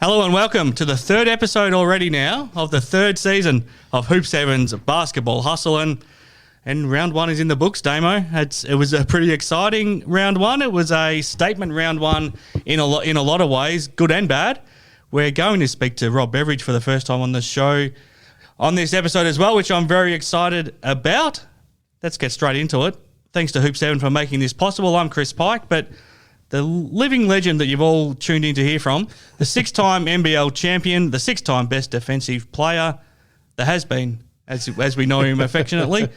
Hello and welcome to the third episode already now of the third season of Hoop 7's Basketball Hustle, and round one is in the books, Damo. It was a pretty exciting round one. It was a statement round one in a lot of ways, good and bad. We're going to speak to Rob Beveridge for the first time on the show on this episode as well, which I'm very excited about. Let's get straight into it. Thanks to Hoop 7 for making this possible. I'm Chris Pike, but the living legend that you've all tuned in to hear from, the six-time NBL champion, the six-time best defensive player, the has-been, as we know him affectionately,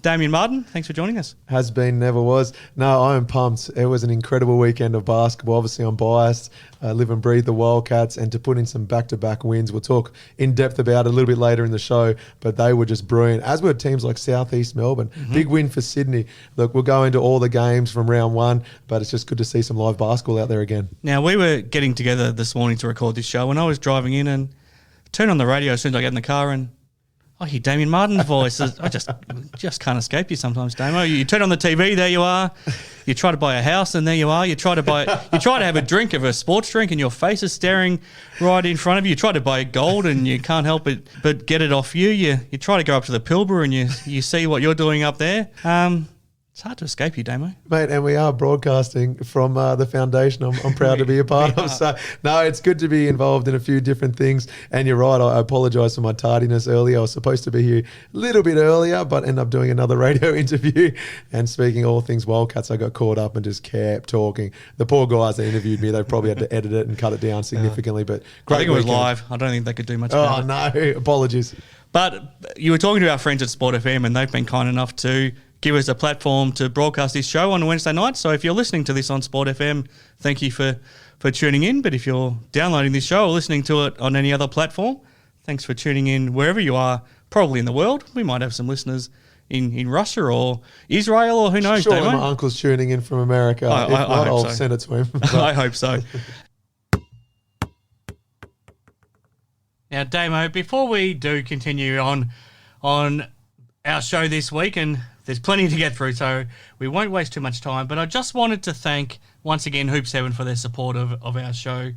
Damian Martin. Thanks for joining us. Has been, never was. No, I am pumped. It was an incredible weekend of basketball. Obviously, I'm biased. I live and breathe the Wildcats, and to put in some back-to-back wins, we'll talk in depth about it a little bit later in the show, but they were just brilliant, as were teams like Southeast Melbourne. Mm-hmm. Big win for Sydney. Look, we'll go into all the games from round one, but it's just good to see some live basketball out there again. Now, we were getting together this morning to record this show, and I was driving in and turned on the radio as soon as I get in the car, and I hear Damian Martin's voice. I just can't escape you sometimes, Damo. You turn on the TV, there you are. You try to buy a house, and there you are. You try to have a drink of a sports drink, and your face is staring right in front of you. You try to buy gold, and you can't help it but get it off you. You try to go up to the Pilbara, and you see what you're doing up there. It's hard to escape you, Damo. Mate, and we are broadcasting from the foundation I'm proud to be a part of. So, no, it's good to be involved in a few different things. And you're right, I apologise for my tardiness earlier. I was supposed to be here a little bit earlier, but ended up doing another radio interview. And speaking all things Wildcats, I got caught up and just kept talking. The poor guys that interviewed me, they probably had to edit it and cut it down significantly. But great I think it was weekend. live. I don't think they could do much about it. Oh, no, apologies. But you were talking to our friends at Sport FM, and they've been kind enough to give us a platform to broadcast this show on Wednesday night. So if you're listening to this on Sport FM, thank you for tuning in. But if you're downloading this show or listening to it on any other platform, thanks for tuning in wherever you are, probably in the world. We might have some listeners in Russia or Israel or who knows. Surely my uncle's tuning in from America. If not, I'll send it to him. I hope so. Now, Damo, before we do continue on our show this week, and there's plenty to get through, so we won't waste too much time, but I just wanted to thank, once again, Hoop 7 for their support of our show.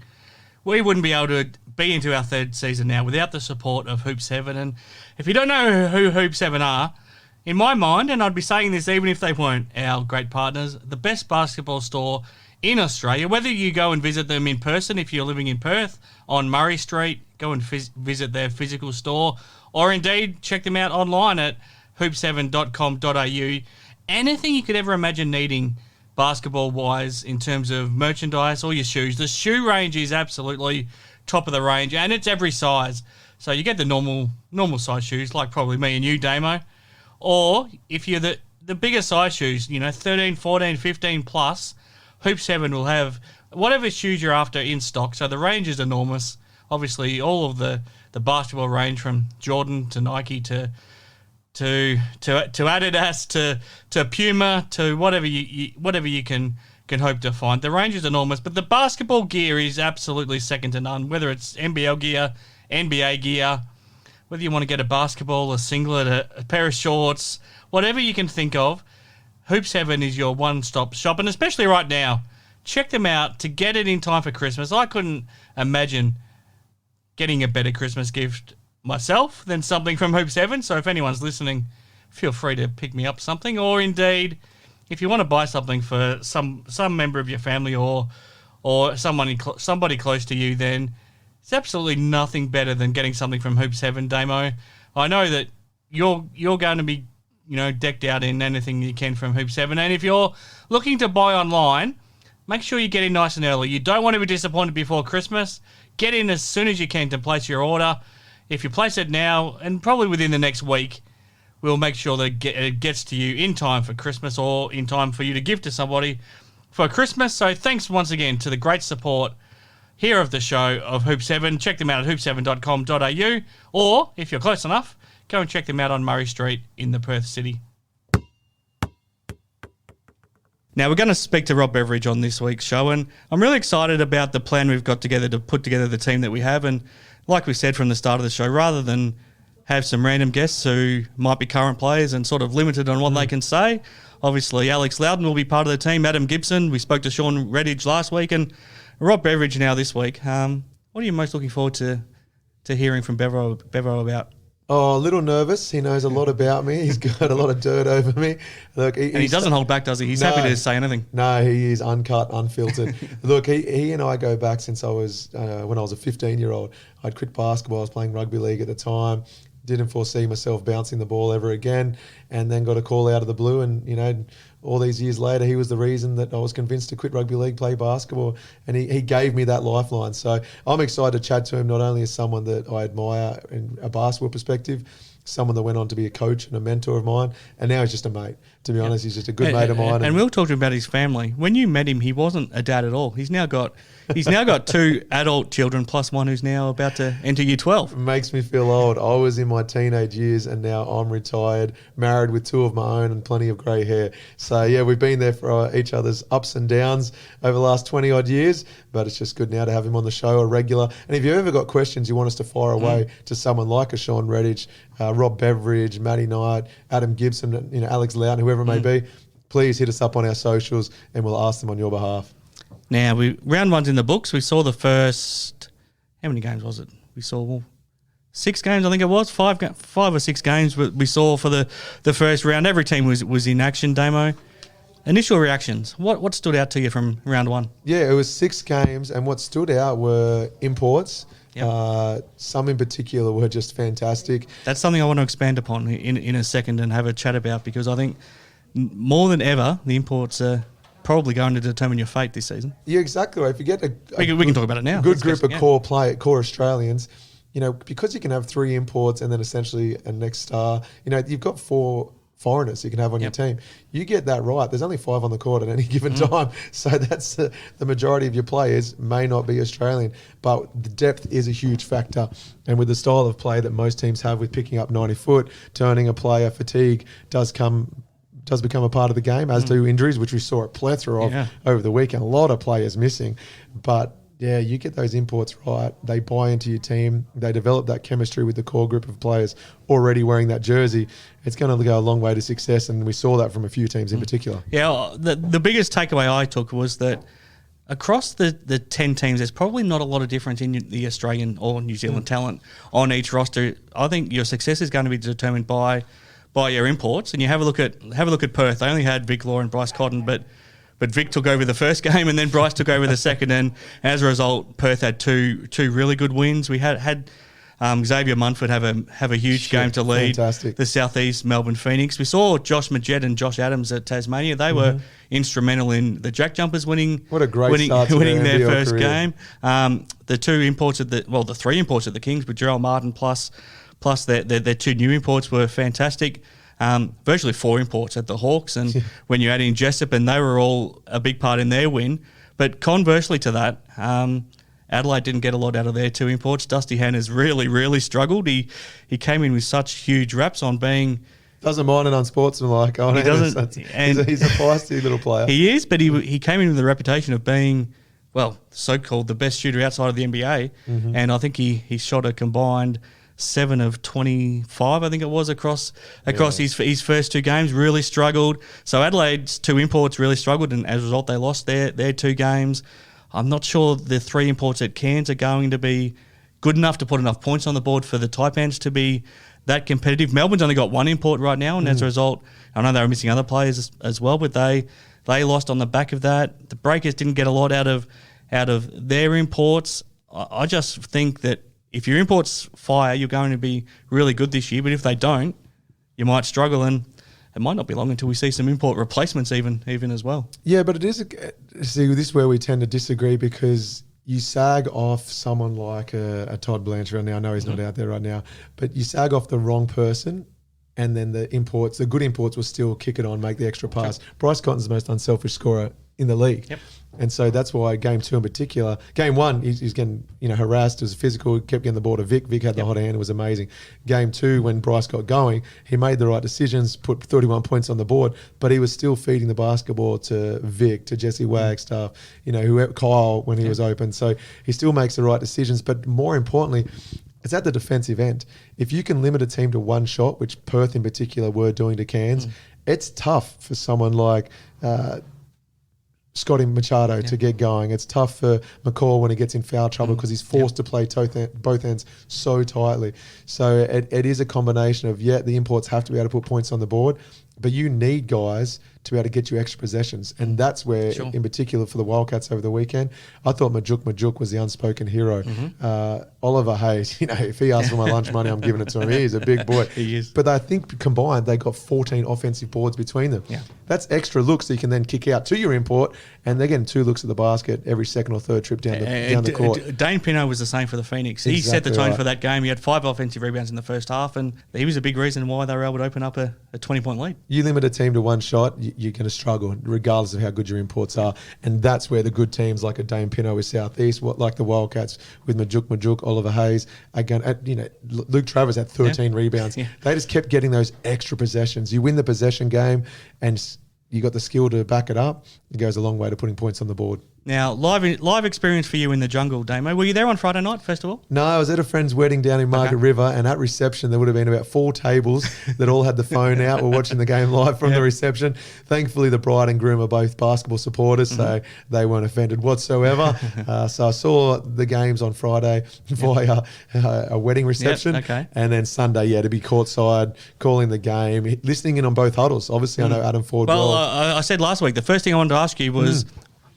We wouldn't be able to be into our third season now without the support of Hoop 7, and if you don't know who Hoop 7 are, in my mind, and I'd be saying this even if they weren't our great partners, the best basketball store in Australia, whether you go and visit them in person, if you're living in Perth, on Murray Street, go and visit their physical store, or indeed check them out online at hoop7.com.au. Anything you could ever imagine needing basketball-wise in terms of merchandise or your shoes. The shoe range is absolutely top of the range, and it's every size. So you get the normal size shoes, like probably me and you, Damo. Or if you're the bigger size shoes, 13, 14, 15 plus, Hoop 7 will have whatever shoes you're after in stock. So the range is enormous. Obviously, all of the basketball range from Jordan to Nike to Adidas to Puma to whatever you can hope to find. The range is enormous, but the basketball gear is absolutely second to none. Whether it's NBL gear, NBA gear, whether you want to get a basketball, a singlet, a pair of shorts, whatever you can think of, Hoop 7 is your one-stop shop, and especially right now, check them out to get it in time for Christmas. I couldn't imagine getting a better Christmas gift myself than something from Hoop 7. So if anyone's listening, feel free to pick me up something, or indeed, if you want to buy something for some member of your family or somebody close to you, then it's absolutely nothing better than getting something from Hoop 7, Damo. I know that you're going to be decked out in anything you can from Hoop 7, and if you're looking to buy online, make sure you get in nice and early. You don't want to be disappointed before Christmas. Get in as soon as you can to place your order. If you place it now, and probably within the next week, we'll make sure that it gets to you in time for Christmas or in time for you to give to somebody for Christmas. So thanks once again to the great support here of the show of Hoop 7. Check them out at hoop7.com.au, or if you're close enough, go and check them out on Murray Street in the Perth City. Now, we're going to speak to Rob Beveridge on this week's show, and I'm really excited about the plan we've got together to put together the team that we have. And like we said from the start of the show, rather than have some random guests who might be current players and sort of limited on what they can say, obviously Alex Loudon will be part of the team, Adam Gibson. We spoke to Sean Redhage last week, and Rob Beveridge now this week. What are you most looking forward to hearing from Bevo about? Oh, a little nervous. He knows a lot about me. He's got a lot of dirt over me. Look, And he doesn't hold back, does he? He's happy to say anything. No, he is uncut, unfiltered. Look, he and I go back since I was when I was a 15-year-old. I'd quit basketball. I was playing rugby league at the time. Didn't foresee myself bouncing the ball ever again, and then got a call out of the blue. And all these years later, he was the reason that I was convinced to quit rugby league, play basketball, and he gave me that lifeline. So I'm excited to chat to him, not only as someone that I admire in a basketball perspective, someone that went on to be a coach and a mentor of mine, and now he's just a mate. To be honest, he's just a good mate of mine. And we'll talk to him about his family. When you met him, he wasn't a dad at all. He's now got 2 adult children plus one who's now about to enter year 12. It makes me feel old. I was in my teenage years and now I'm retired, married with 2 of my own and plenty of grey hair. So, yeah, we've been there for each other's ups and downs over the last 20-odd years, but it's just good now to have him on the show, a regular. And if you've ever got questions you want us to fire away to someone like a Sean Redhage, Rob Beveridge, Matty Knight, Adam Gibson, Alex Loudon, whoever it may be, please hit us up on our socials and we'll ask them on your behalf. Now, round one's in the books. We saw the first, how many games was it? We saw 6 games, I think it was, 5 or 6 games we saw for the first round. Every team was in action, Damo. Initial reactions, what stood out to you from round one? Yeah, it was 6 games, and what stood out were imports. Yep. Some in particular were just fantastic. That's something I want to expand upon in a second and have a chat about, because I think more than ever, the imports are probably going to determine your fate this season. Yeah, exactly right. If you get we can talk about it now. Good group of core Australians, because you can have 3 imports and then essentially a next star, you've got 4 foreigners you can have on your team. You get that right. There's only 5 on the court at any given time. So that's the majority of your players may not be Australian, but the depth is a huge factor. And with the style of play that most teams have with picking up 90 foot, turning a player, fatigue does become a part of the game, as do injuries, which we saw a plethora of over the weekend. A lot of players missing. But, yeah, you get those imports right. They buy into your team. They develop that chemistry with the core group of players already wearing that jersey. It's going to go a long way to success, and we saw that from a few teams in particular. Yeah, the biggest takeaway I took was that across the 10 teams, there's probably not a lot of difference in the Australian or New Zealand talent on each roster. I think your success is going to be determined by your imports, and you have a look at Perth. They only had Vic Law and Bryce Cotton, but Vic took over the first game, and then Bryce took over the second, and as a result, Perth had two really good wins. We had Xavier Munford have a huge game to lead the Southeast Melbourne Phoenix. We saw Josh Majed and Josh Adams at Tasmania. They were instrumental in the Jack Jumpers winning. What a great start to winning their first career. game. The 3 imports at the Kings, but Gerald Martin plus their 2 new imports were fantastic. Virtually 4 imports at the Hawks, and when you add in Jessup, and they were all a big part in their win. But conversely to that, Adelaide didn't get a lot out of their 2 imports. Dusty Hannah's really, really struggled. He came in with such huge raps on being... Doesn't mind an unsportsmanlike. He doesn't. He's a feisty little player. He is, but he came in with the reputation of being, so-called the best shooter outside of the NBA. And I think he shot a combined 7 of 25, I think it was, across his first 2 games. Really struggled. So Adelaide's 2 imports really struggled, and as a result, they lost their 2 games. I'm not sure the 3 imports at Cairns are going to be good enough to put enough points on the board for the Taipans to be that competitive. Melbourne's only got 1 import right now, and as a result, I know they were missing other players as well, but they lost on the back of that. The Breakers didn't get a lot out of their imports. I just think that if your imports fire, you're going to be really good this year. But if they don't, you might struggle, and it might not be long until we see some import replacements even as well. this is where we tend to disagree, because you sag off someone like a Todd Blanchard. Now I know he's not out there right now, but you sag off the wrong person, and then the good imports will still kick it on, make the extra pass. Sure. Bryce Cotton's the most unselfish scorer in the league. Yep. And so that's why game 2 in particular, game 1, he's getting harassed, it was physical, kept getting the ball to Vic. Vic had the hot hand, it was amazing. Game 2, when Bryce got going, he made the right decisions, put 31 points on the board, but he was still feeding the basketball to Vic, to Jesse Wagstaff, Kyle when he was open. So he still makes the right decisions, but more importantly, it's at the defensive end. If you can limit a team to 1 shot, which Perth in particular were doing to Cairns, it's tough for someone like Scotty Machado to get going. It's tough for McCall when he gets in foul trouble because he's forced to play both ends so tightly. So it is a combination of, the imports have to be able to put points on the board, but you need guys to be able to get you extra possessions. And that's where, in particular for the Wildcats over the weekend, I thought Majuk was the unspoken hero. Oliver Hayes, if he asks for my lunch money, I'm giving it to him. He is a big boy. He is. But I think combined, they got 14 offensive boards between them. Yeah. That's extra looks that you can then kick out to your import, and they're getting 2 looks at the basket every second or third trip down the court. Dane Pinot was the same for the Phoenix. He set the tone for that game. He had 5 offensive rebounds in the first half, and he was a big reason why they were able to open up a 20-point lead. You limit a team to one shot, you're going to struggle, regardless of how good your imports are. And that's where the good teams like a Dame Pinot with Southeast, like the Wildcats with Majuk, Oliver Hayes, again, Luke Travers had 13 rebounds. Yeah. They just kept getting those extra possessions. You win the possession game and you got the skill to back it up. It goes a long way to putting points on the board. Now, live experience for you in the jungle, Damo. Were you there on Friday night, first of all? No, I was at a friend's wedding down in Margaret River, and at reception there would have been about 4 tables that all had the phone out. We're watching the game live from the reception. Thankfully, the bride and groom are both basketball supporters, so they weren't offended whatsoever. So I saw the games on Friday via a wedding reception, and then Sunday, to be courtside, calling the game, listening in on both huddles. Obviously, I know Adam Ford well. I said last week, the first thing I wanted to ask you was,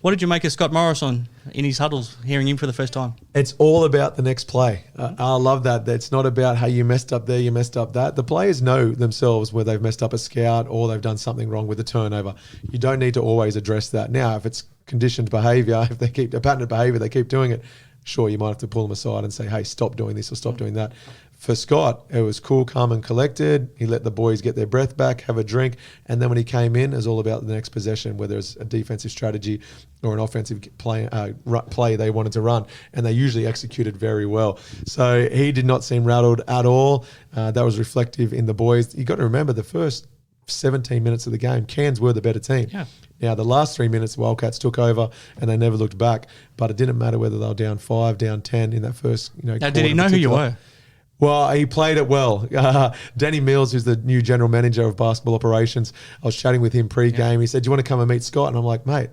what did you make of Scott Morrison in his huddles, hearing him for the first time? It's all about the next play. I love that. It's not about how you messed up there, you messed up that. The players know themselves where they've messed up a scout or they've done something wrong with a turnover. You don't need to always address that. Now, if it's conditioned behaviour, if they keep a pattern of behaviour, they keep doing it, sure, you might have to pull them aside and say, hey, stop doing this or stop doing that. For Scott, it was cool, calm and collected. He let the boys get their breath back, have a drink, and then when he came in, it was all about the next possession, whether it's a defensive strategy or an offensive play they wanted to run, and they usually executed very well. So he did not seem rattled at all. That was reflective in the boys. You got to remember the first 17 minutes of the game, Cairns were the better team. Yeah. Now, the last 3 minutes, Wildcats took over and they never looked back, but it didn't matter whether they were down 5, down 10 in that first Now, did he know who you were? Well, he played it well. Danny Mills, who's the new general manager of basketball operations, I was chatting with him pre-game. He said, do you want to come and meet Scott? And I'm like, mate,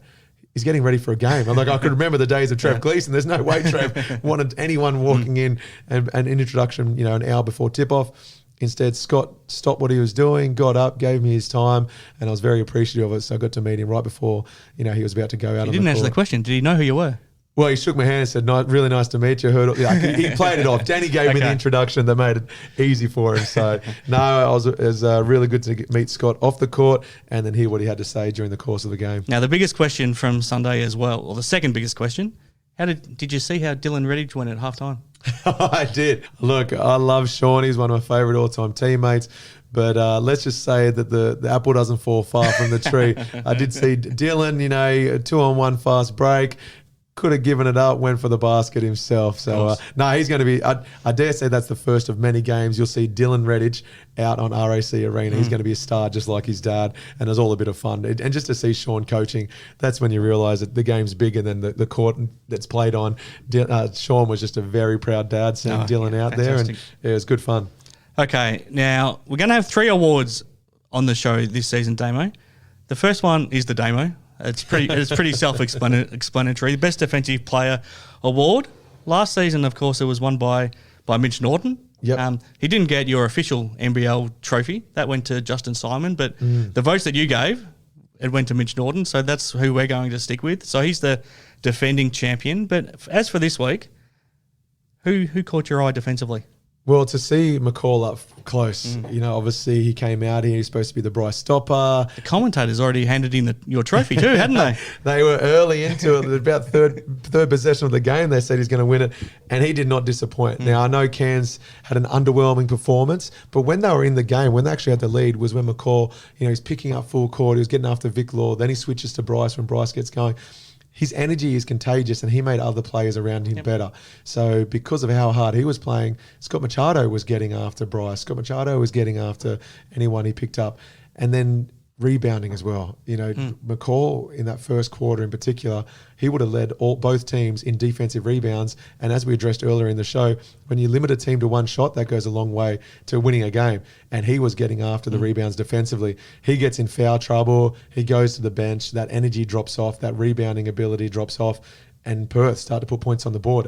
he's getting ready for a game. I'm like, I could remember the days of Trev Gleeson. There's no way Trev wanted anyone walking in and an introduction, an hour before tip-off. Instead, Scott stopped what he was doing, got up, gave me his time, and I was very appreciative of it. So I got to meet him right before, he was about to go out on the court. He didn't answer the question. Did he know who you were? Well, he shook my hand and said, really nice to meet you. He played it off. Danny gave me the introduction that made it easy for him. So, no, it was really good to meet Scott off the court and then hear what he had to say during the course of the game. Now, the biggest question from Sunday as well, or the second biggest question, did you see how Dylan Redhage went at halftime? I did. Look, I love Sean. He's one of my favourite all-time teammates. But let's just say that the apple doesn't fall far from the tree. I did see Dylan, a 2-on-1 fast break. Could have given it up, went for the basket himself. So, he's going to be, I dare say that's the first of many games you'll see Dylan Redhage out on RAC Arena. He's going to be a star just like his dad, and it's all a bit of fun. And just to see Sean coaching, that's when you realise that the game's bigger than the court that's played on. Sean was just a very proud dad seeing Dylan out there, and it was good fun. Okay, now we're going to have 3 awards on the show this season, Damo. The first one is the Damo. It's pretty self-explanatory. The Best Defensive Player Award. Last season, of course, it was won by Mitch Norton. Yep. He didn't get your official NBL trophy. That went to Justin Simon. But the votes that you gave, it went to Mitch Norton. So that's who we're going to stick with. So he's the defending champion. But as for this week, who caught your eye defensively? Well, to see McCall up close, obviously he came out here. He's supposed to be the Bryce stopper. The commentators already handed in your trophy too, hadn't they? They were early into it. About third possession of the game, they said he's going to win it, and he did not disappoint. Now, I know Cairns had an underwhelming performance, but when they were in the game, when they actually had the lead, was when McCall, he's picking up full court. He was getting after Vic Law. Then he switches to Bryce when Bryce gets going. His energy is contagious, and he made other players around him better. So because of how hard he was playing, Scott Machado was getting after Bryce. Scott Machado was getting after anyone he picked up. And then rebounding as well. McCall in that first quarter in particular, he would have led both teams in defensive rebounds. And as we addressed earlier in the show, when you limit a team to one shot, that goes a long way to winning a game. And he was getting after the rebounds defensively. He gets in foul trouble. He goes to the bench. That energy drops off. That rebounding ability drops off. And Perth start to put points on the board.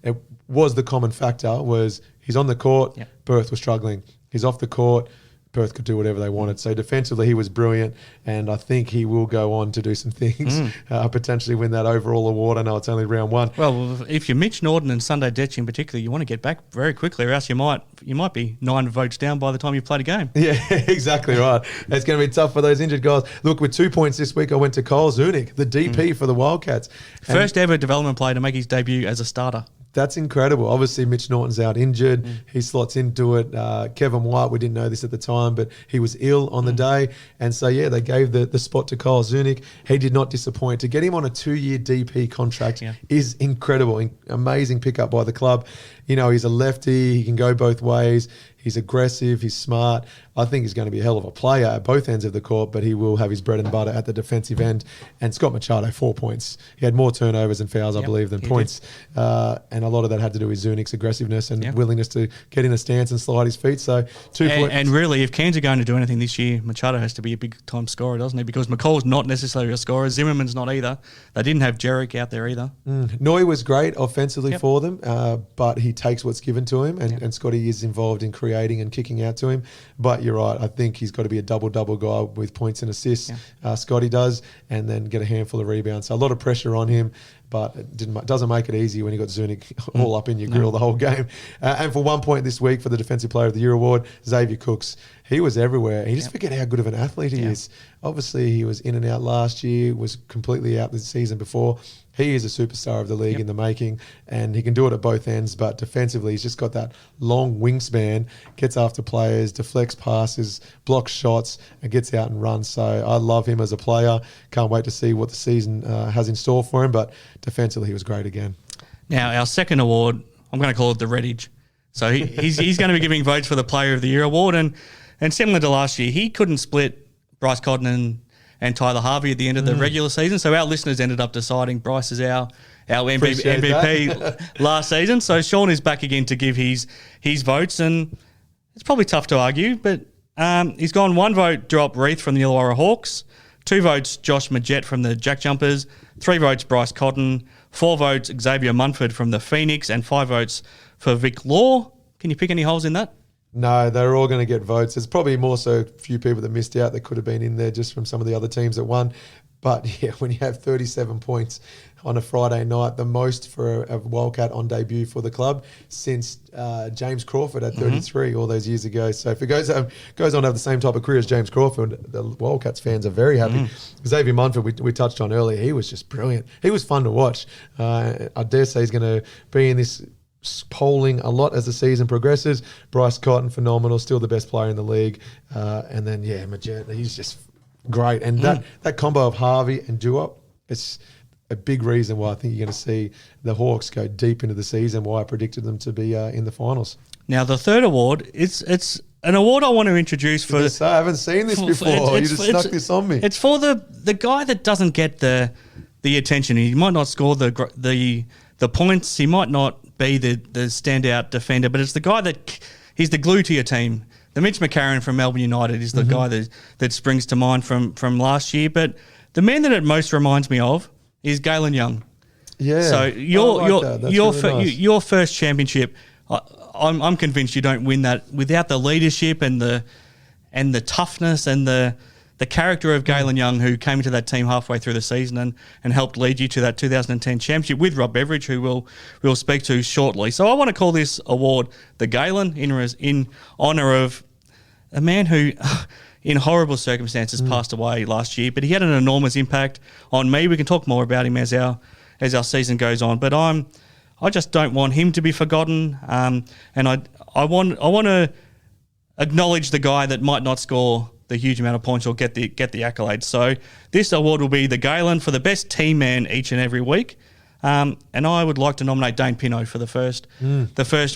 It was the common factor was he's on the court, Perth was struggling. He's off the court, Perth could do whatever they wanted. So defensively, he was brilliant, and I think he will go on to do some things, potentially win that overall award. I know it's only round one. Well, if you're Mitch Norton and Sunday Detch in particular, you want to get back very quickly, or else you might be 9 votes down by the time you played a game. Yeah, exactly right. It's going to be tough for those injured guys. Look, with 2 points this week, I went to Kyle Zunic, the DP for the Wildcats. First ever development player to make his debut as a starter. That's incredible. Obviously, Mitch Norton's out injured. He slots into it. Kevin White, we didn't know this at the time, but he was ill on the day. And so, they gave the spot to Kyle Zunic. He did not disappoint. To get him on a 2-year DP contract is incredible. Amazing pickup by the club. He's a lefty. He can go both ways. He's aggressive. He's smart. I think he's going to be a hell of a player at both ends of the court, but he will have his bread and butter at the defensive end. And Scott Machado, 4 points. He had more turnovers and fouls, I believe, than points. And a lot of that had to do with Zunic's aggressiveness and willingness to get in a stance and slide his feet. So 2 points. And really, if Cairns are going to do anything this year, Machado has to be a big-time scorer, doesn't he? Because McCall's not necessarily a scorer. Zimmerman's not either. They didn't have Jerick out there either. Noy was great offensively for them, but he takes what's given to him, and Scotty is involved in creating and kicking out to him. But you're right. I think he's got to be a double-double guy with points and assists. Scotty does, and then get a handful of rebounds. So a lot of pressure on him, but it doesn't make it easy when you got Zunic all up in your grill the whole game. And for 1 point this week for the Defensive Player of the Year award, Xavier Cooks. He was everywhere. You just forget how good of an athlete he is. Obviously, he was in and out last year, was completely out the season before. He is a superstar of the league in the making, and he can do it at both ends. But defensively, he's just got that long wingspan, gets after players, deflects passes, blocks shots, and gets out and runs. So I love him as a player. Can't wait to see what the season has in store for him. But defensively, he was great again. Now, our second award, I'm going to call it the Redhage. So he's going to be giving votes for the Player of the Year award. And similar to last year, he couldn't split Bryce Cotton and Tyler Harvey at the end of the regular season. So our listeners ended up deciding Bryce is our MVP last season. So Sean is back again to give his votes. And it's probably tough to argue, but he's gone 1 vote, Drop Reith from the Illawarra Hawks, 2 votes, Josh Majette from the Jack Jumpers, 3 votes, Bryce Cotton, 4 votes, Xavier Munford from the Phoenix, and 5 votes for Vic Law. Can you pick any holes in that? No, they're all going to get votes. There's probably more so a few people that missed out that could have been in there just from some of the other teams that won. But when you have 37 points on a Friday night, the most for a Wildcat on debut for the club since James Crawford at 33 all those years ago. So if it goes on to have the same type of career as James Crawford, the Wildcats fans are very happy. Xavier Munford, we touched on earlier, he was just brilliant. He was fun to watch. I dare say he's going to be in this polling a lot as the season progresses. Bryce Cotton, phenomenal, still the best player in the league. And then, Majette, he's just great. And that combo of Harvey and Duop, it's a big reason why I think you're going to see the Hawks go deep into the season, why I predicted them to be in the finals. Now, the third award, it's an award I want to introduce for... I haven't seen this before. You just snuck this on me. It's for the guy that doesn't get the attention. He might not score the points. He might not be the standout defender, but it's the guy he's the glue to your team. The Mitch McCarron from Melbourne United is the guy that springs to mind from last year. But the man that it most reminds me of is Galen Young. Yeah. So your first championship, I'm convinced you don't win that without the leadership and the toughness and the character of Galen Young, who came into that team halfway through the season and helped lead you to that 2010 championship with Rob Beveridge, who we'll speak to shortly. So I want to call this award the Galen in honour of a man who, in horrible circumstances, passed away last year, but he had an enormous impact on me. We can talk more about him as our season goes on, but I just don't want him to be forgotten, and I want to acknowledge the guy that might not score the huge amount of points or get the accolades. So this award will be the Galen for the best team man each and every week. And I would like to nominate Dane Pinot for the first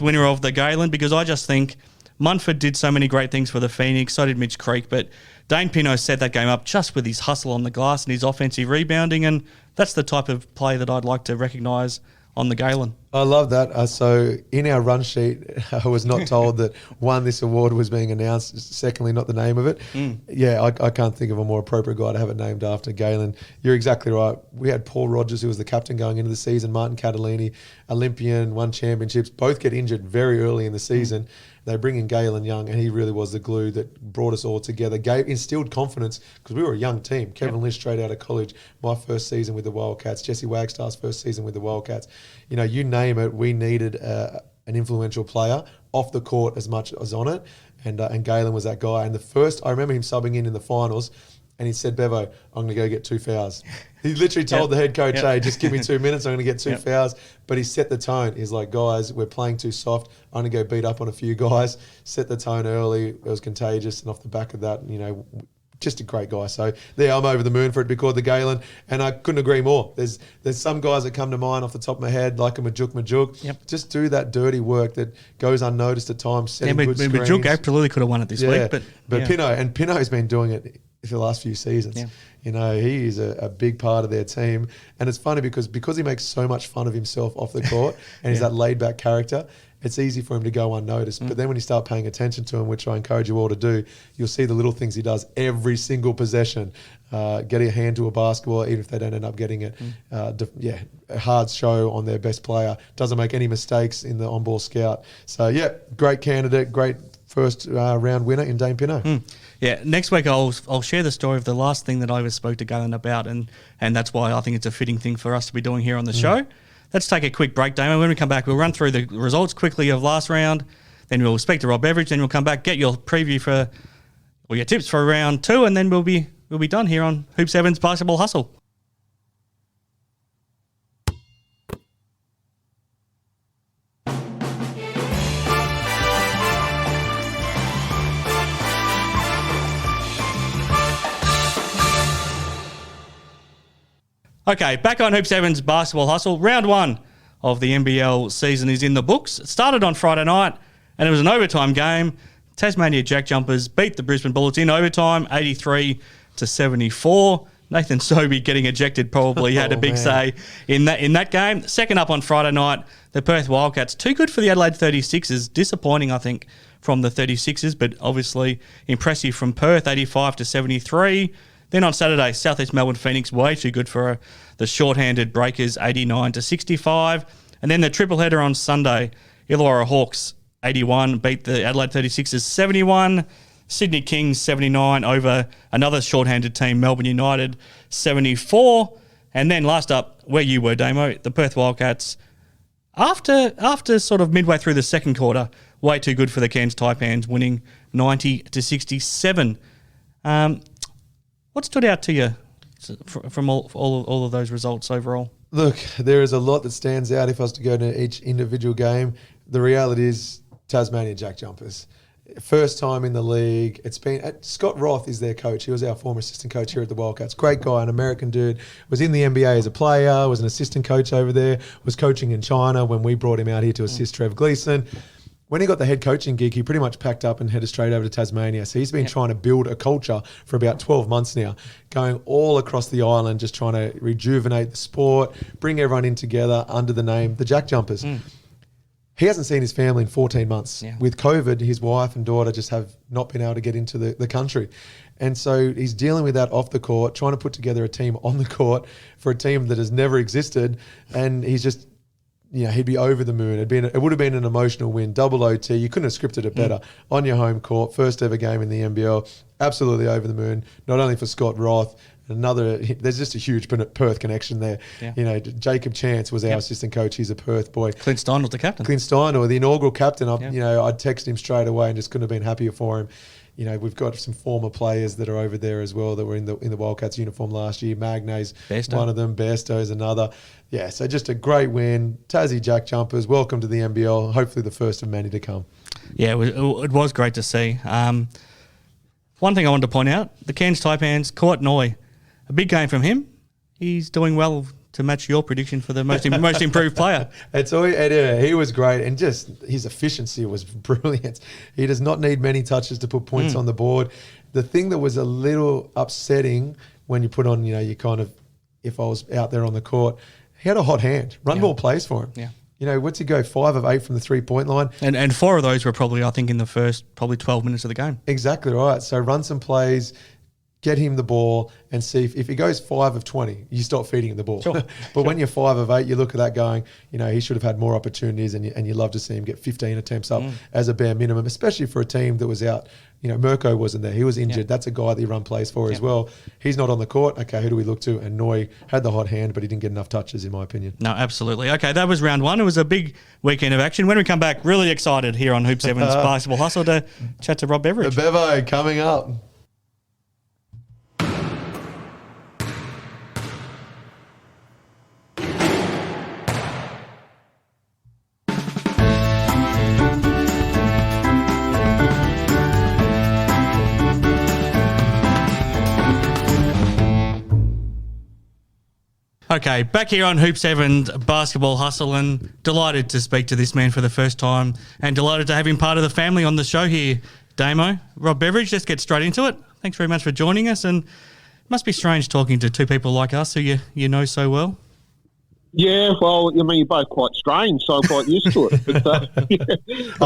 winner of the Galen, because I just think Munford did so many great things for the Phoenix, so did Mitch Creek, but Dane Pinot set that game up just with his hustle on the glass and his offensive rebounding, and that's the type of play that I'd like to recognise on the Galen. I love that. So in our run sheet, I was not told that, one, this award was being announced, secondly, not the name of it. Yeah, I can't think of a more appropriate guy to have it named after Galen. You're exactly right. We had Paul Rogers, who was the captain going into the season, Martin Catalini, Olympian, won championships, both get injured very early in the season. They bring in Galen Young, and he really was the glue that brought us all together, instilled confidence, because we were a young team. Kevin Lynch straight out of college, my first season with the Wildcats, Jesse Wagstar's first season with the Wildcats. You know, you name it, we needed an influential player off the court as much as on it, and Galen was that guy. And I remember him subbing in the finals, and he said, Bevo, I'm going to go get 2 fouls. He literally told the head coach, hey, just give me 2 minutes, I'm going to get 2 fouls. But he set the tone. He's like, guys, we're playing too soft. I'm going to go beat up on a few guys. Set the tone early. It was contagious. And off the back of that, you know, just a great guy. So there, I'm over the moon for it to be called the Galen, and I couldn't agree more. There's some guys that come to mind off the top of my head, like a Majuk. Just do that dirty work that goes unnoticed at times, setting good screens. Majuk absolutely could have won it this week. But Pinot's been doing it for the last few seasons. You know, he is a big part of their team. And it's funny because he makes so much fun of himself off the court and he's that laid-back character, it's easy for him to go unnoticed. But then when you start paying attention to him, which I encourage you all to do, you'll see the little things he does every single possession. Getting a hand to a basketball, even if they don't end up getting it. A hard show on their best player. Doesn't make any mistakes in the on-ball scout. So, great candidate, great first round winner in Dame Pinot. Yeah, next week I'll share the story of the last thing that I ever spoke to Galen about, and that's why I think it's a fitting thing for us to be doing here on the show. Let's take a quick break, Damon. When we come back, we'll run through the results quickly of last round, then we'll speak to Rob Beveridge, then we'll come back, get your preview or your tips for round 2, and then we'll be done here on Hoop 7's Basketball Hustle. Okay, back on Hoop 7's Basketball Hustle. Round 1 of the NBL season is in the books. It started on Friday night, and it was an overtime game. Tasmania Jack Jumpers beat the Brisbane Bullets in overtime, 83-74. Nathan Sobey getting ejected probably had a big say in that game. Second up on Friday night, the Perth Wildcats. Too good for the Adelaide 36ers. Disappointing, I think, from the 36ers, but obviously impressive from Perth, 85-73. Then on Saturday, Southeast Melbourne Phoenix, way too good for the short-handed Breakers, 89-65. And then the triple header on Sunday, Illawarra Hawks, 81, beat the Adelaide 36ers, 71. Sydney Kings, 79 over another short-handed team, Melbourne United, 74. And then last up, where you were, Damo, the Perth Wildcats, after sort of midway through the second quarter, way too good for the Cairns Taipans, winning 90-67. What stood out to you from all of those results overall? Look, there is a lot that stands out if I was to go to each individual game. The reality is Tasmania Jack Jumpers. First time in the league. It's been Scott Roth is their coach. He was our former assistant coach here at the Wildcats. Great guy, an American dude. Was in the NBA as a player, was an assistant coach over there, was coaching in China when we brought him out here to assist Trev Gleeson. When he got the head coaching gig, he pretty much packed up and headed straight over to Tasmania. So he's been trying to build a culture for about 12 months now, going all across the island, just trying to rejuvenate the sport, bring everyone in together under the name the Jack Jumpers. He hasn't seen his family in 14 months. With COVID, his wife and daughter just have not been able to get into the country. And so he's dealing with that off the court, trying to put together a team on the court for a team that has never existed. And he's just... he'd be over the moon. It would have been an emotional win, double OT. You couldn't have scripted it better. On your home court, first ever game in the NBL, absolutely over the moon. Not only for Scott Roth, there's just a huge Perth connection there. Jacob Chance was our assistant coach. He's a Perth boy. Clint Stein was the captain. Clint Stein, the inaugural captain. I'd texted him straight away and just couldn't have been happier for him. We've got some former players that are over there as well that were in the Wildcats uniform last year. Magnay's one of them. Bairstow's another. Yeah, so just a great win. Tassie Jack Jumpers, welcome to the NBL. Hopefully the first of many to come. Yeah, it was great to see. One thing I wanted to point out, the Cairns Taipans, Court Noy, a big game from him. He's doing well to match your prediction for the most improved player. He was great, and just his efficiency was brilliant. He does not need many touches to put points on the board. The thing that was a little upsetting when you put on, you kind of, if I was out there on the court, he had a hot hand. Run ball plays for him. Yeah. What's he go, 5 of 8 from the 3-point line? And 4 of those were probably, I think, in the first 12 minutes of the game. Exactly right. So run some plays, get him the ball, and see if he goes 5 of 20, you stop feeding him the ball. Sure. When you're 5 of 8, you look at that going, he should have had more opportunities, and you love to see him get 15 attempts up as a bare minimum, especially for a team that was out. Mirko wasn't there. He was injured. Yeah. That's a guy that you run plays for as well. He's not on the court. Okay, who do we look to? And Noi had the hot hand, but he didn't get enough touches, in my opinion. No, absolutely. Okay, that was round 1. It was a big weekend of action. When we come back, really excited here on Hoop 7's Basketball Hustle to chat to Rob Beveridge. The Bevo coming up. Okay, back here on Hoop 7's Basketball Hustle, and delighted to speak to this man for the first time, and delighted to have him part of the family on the show here. Damo, Rob Beveridge, let's get straight into it. Thanks very much for joining us, and it must be strange talking to two people like us who you know so well. Yeah, well, you're both quite strange, so I'm quite used to it. But, it's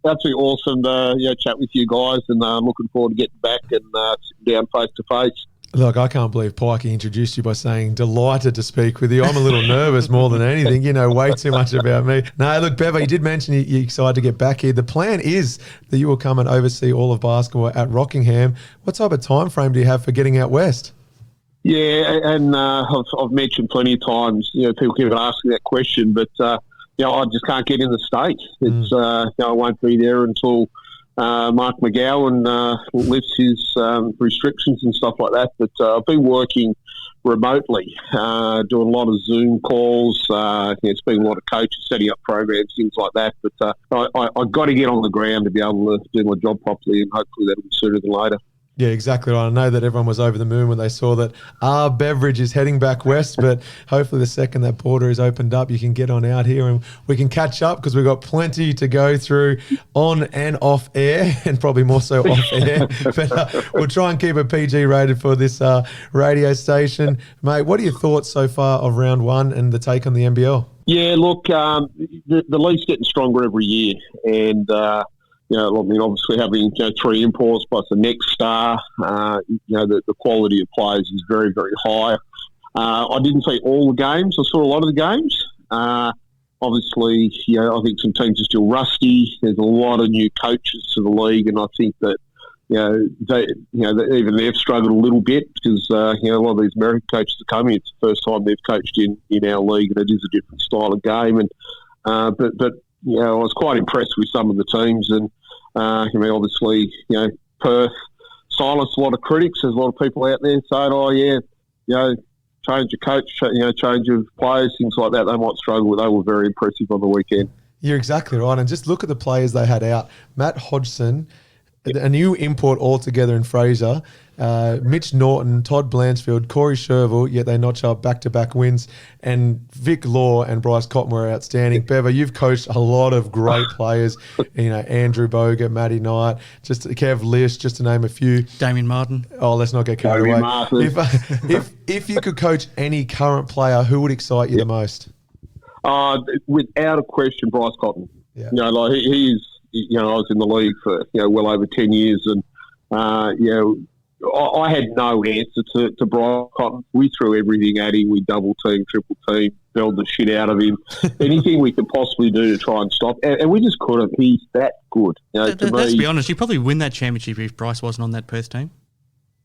absolutely awesome to chat with you guys, and I'm looking forward to getting back and sitting down face to face. Look, I can't believe Pike introduced you by saying delighted to speak with you. I'm a little nervous more than anything. You know way too much about me. No, look, Bevo, you did mention you're excited to get back here. The plan is that you will come and oversee all of basketball at Rockingham. What type of time frame do you have for getting out west? Yeah, and I've mentioned plenty of times, people keep asking that question, but, I just can't get in the States. It's, I won't be there until Mark McGowan lifts his restrictions and stuff like that. But I've been working remotely, doing a lot of Zoom calls, speaking to a lot of coaches, setting up programs, things like that. But I've got to get on the ground to be able to do my job properly, and hopefully that'll be sooner than later. Yeah, exactly right. I know that everyone was over the moon when they saw that Beveridge is heading back west, but hopefully the second that border is opened up, you can get on out here and we can catch up, because we've got plenty to go through on and off air, and probably more so off air. But we'll try and keep it PG rated for this radio station. Mate, what are your thoughts so far of round 1 and the take on the NBL? Yeah, look, the league's getting stronger every year, and obviously having 3 imports plus the next star, the quality of players is very, very high. I didn't see all the games. I saw a lot of the games. Obviously, I think some teams are still rusty. There's a lot of new coaches to the league, and I think that even they've struggled a little bit, because a lot of these American coaches are coming. It's the first time they've coached in our league, and it is a different style of game. And but I was quite impressed with some of the teams, and obviously, Perth silenced a lot of critics. There's a lot of people out there saying, change your coach, change of players, things like that. They might struggle. They were very impressive on the weekend. You're exactly right. And just look at the players they had out. Matt Hodgson, a new import altogether in Fraser, Mitch Norton, Todd Blanchfield, Corey Sherville, yet they notch up back-to-back wins, and Vic Law and Bryce Cotton were outstanding. Bevo, you've coached a lot of great players, Andrew Bogut, Matty Knight, just Kev Lish, just to name a few. Damian Martin. Oh, let's not get carried away. If you could coach any current player, who would excite you the most? Without a question, Bryce Cotton. Yeah. He's I was in the league for well over 10 years, and I had no answer to Brian Cotton. We threw everything at him. We double team, triple team, belled the shit out of him. Anything we could possibly do to try and stop, and we just couldn't. He's that good. Let's be honest. You probably win that championship if Bryce wasn't on that Perth team.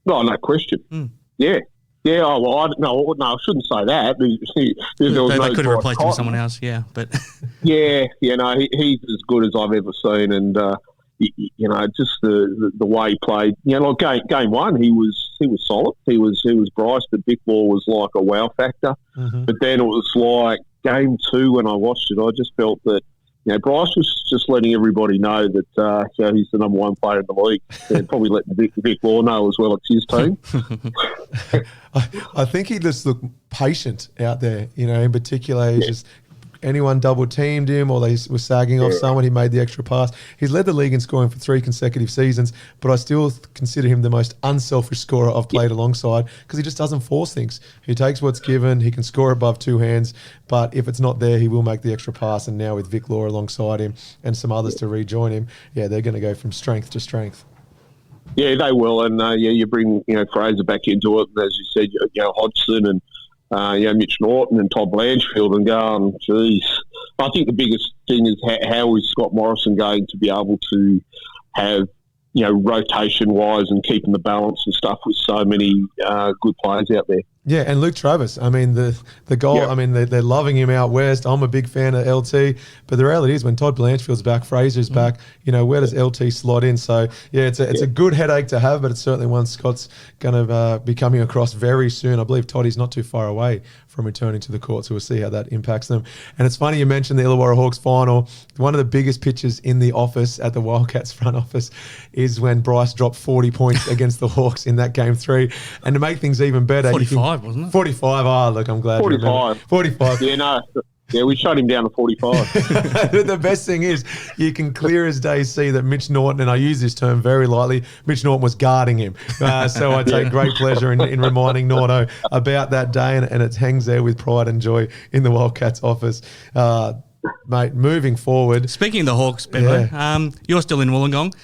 No question. Yeah. Yeah, I shouldn't say that. They could have replaced him with someone else, yeah. But he's as good as I've ever seen, and just the way he played. Game 1, he was solid. He was Bryce, but Vic Law was like a wow factor. Mm-hmm. But then it was like game 2 when I watched it, I just felt that Bryce was just letting everybody know that he's the number one player in the league, and probably letting Vic Law know as well it's his team. I think he just looked patient out there, in particular. He's just anyone double teamed him or they were sagging off someone, he made the extra pass. He's led the league in scoring for 3 consecutive seasons, but I still consider him the most unselfish scorer I've played alongside because he just doesn't force things. He takes what's given. He can score above 2 hands, but if it's not there, he will make the extra pass. And now with Vic Law alongside him and some others to rejoin him, they're going to go from strength to strength. Yeah, they will. And, you bring, Fraser back into it. And as you said, Hodgson and, Mitch Norton and Todd Blanchfield and going, geez. I think the biggest thing is how is Scott Morrison going to be able to have, rotation-wise and keeping the balance and stuff with so many good players out there. Yeah, and Luke Travis. I mean, the goal, they're loving him out west. I'm a big fan of LT, but the reality is when Todd Blanchfield's back, Fraser's back, where does LT slot in? So, it's a good headache to have, but it's certainly one Scott's going to be coming across very soon. I believe Toddy's not too far away from returning to the court, so we'll see how that impacts them. And it's funny you mentioned the Illawarra Hawks final. One of the biggest pictures in the office at the Wildcats front office is when Bryce dropped 40 points against the Hawks in that game 3. And to make things even better, 45, wasn't it? 45. Oh, look, I'm glad. 45. 45. Yeah, no. Yeah, we shut him down to 45. The best thing is you can clear as day see that Mitch Norton, and I use this term very lightly, Mitch Norton was guarding him. So I take great pleasure in reminding Norto about that day, and it hangs there with pride and joy in the Wildcats office. Mate, moving forward. Speaking of the Hawks, Bevo, you're still in Wollongong.